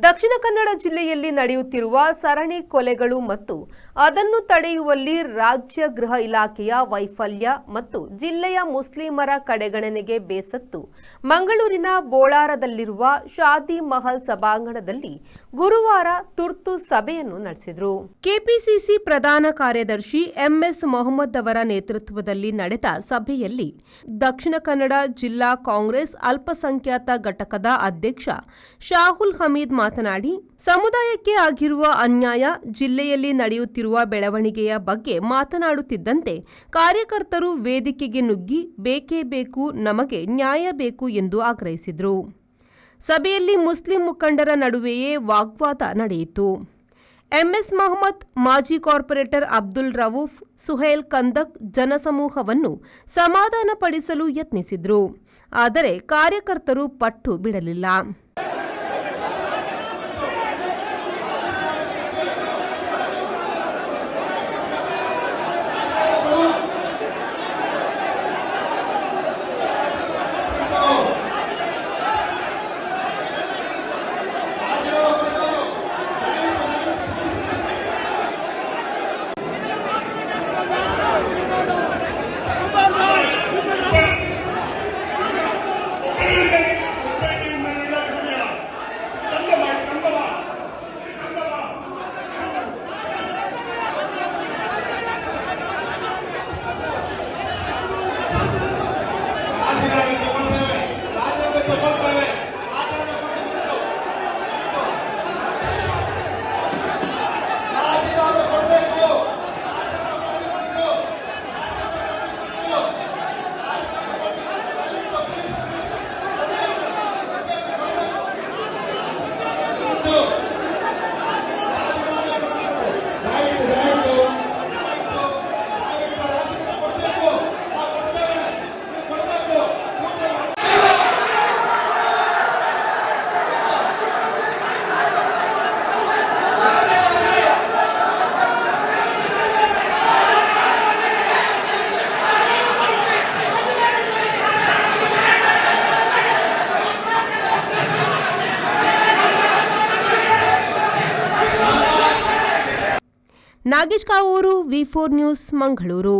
ದಕ್ಷಿಣ ಕನ್ನಡ ಜಿಲ್ಲೆಯಲ್ಲಿ ನಡೆಯುತ್ತಿರುವ ಸರಣಿ ಕೊಲೆಗಳು ಮತ್ತು ಅದನ್ನು ತಡೆಯುವಲ್ಲಿ ರಾಜ್ಯ ಗೃಹ ಇಲಾಖೆಯ ವೈಫಲ್ಯ ಮತ್ತು ಜಿಲ್ಲೆಯ ಮುಸ್ಲಿಮರ ಕಡೆಗಣನೆಗೆ ಬೇಸತ್ತು ಮಂಗಳೂರಿನ ಬೋಳಾರದಲ್ಲಿರುವ ಶಾದಿ ಮಹಲ್ ಸಭಾಂಗಣದಲ್ಲಿ ಗುರುವಾರ ತುರ್ತು ಸಭೆಯನ್ನು ನಡೆಸಿದರು. ಕೆಪಿಸಿಸಿ ಪ್ರಧಾನ ಕಾರ್ಯದರ್ಶಿ ಎಂಎಸ್ ಮೊಹಮ್ಮದ್ ಅವರ ನೇತೃತ್ವದಲ್ಲಿ ನಡೆದ ಸಭೆಯಲ್ಲಿ ದಕ್ಷಿಣ ಕನ್ನಡ ಜಿಲ್ಲಾ ಕಾಂಗ್ರೆಸ್ ಅಲ್ಪಸಂಖ್ಯಾತ ಘಟಕದ ಅಧ್ಯಕ್ಷ ಶಾಹುಲ್ ಹಮೀದ್ ಮಾತನಾಡಿ, ಸಮುದಾಯಕ್ಕೆ ಆಗಿರುವ ಅನ್ಯಾಯ, ಜಿಲ್ಲೆಯಲ್ಲಿ ನಡೆಯುತ್ತಿರುವ ಬೆಳವಣಿಗೆಯ ಬಗ್ಗೆ ಮಾತನಾಡುತ್ತಿದ್ದಂತೆ ಕಾರ್ಯಕರ್ತರು ವೇದಿಕೆಗೆ ನುಗ್ಗಿ ಬೇಕೇ ಬೇಕು, ನಮಗೆ ನ್ಯಾಯ ಬೇಕು ಎಂದು ಆಗ್ರಹಿಸಿದರು. ಸಭೆಯಲ್ಲಿ ಮುಸ್ಲಿಂ ಮುಖಂಡರ ನಡುವೆಯೇ ವಾಗ್ವಾದ ನಡೆಯಿತು. ಎಂಎಸ್ ಮೊಹಮ್ಮದ್, ಮಾಜಿ ಕಾರ್ಪೊರೇಟರ್ ಅಬ್ದುಲ್ ರವೂಫ್, ಸುಹೇಲ್ ಕಂದಕ್ ಜನಸಮೂಹವನ್ನು ಸಮಾಧಾನಪಡಿಸಲು ಯತ್ನಿಸಿದ್ರು. ಆದರೆ ಕಾರ್ಯಕರ್ತರು ಪಟ್ಟು ಬಿಡಲಿಲ್ಲ. ನಾಗೇಶ್ ಕಾವೂರು, ವಿ4 ನ್ಯೂಸ್, ಮಂಗಳೂರು.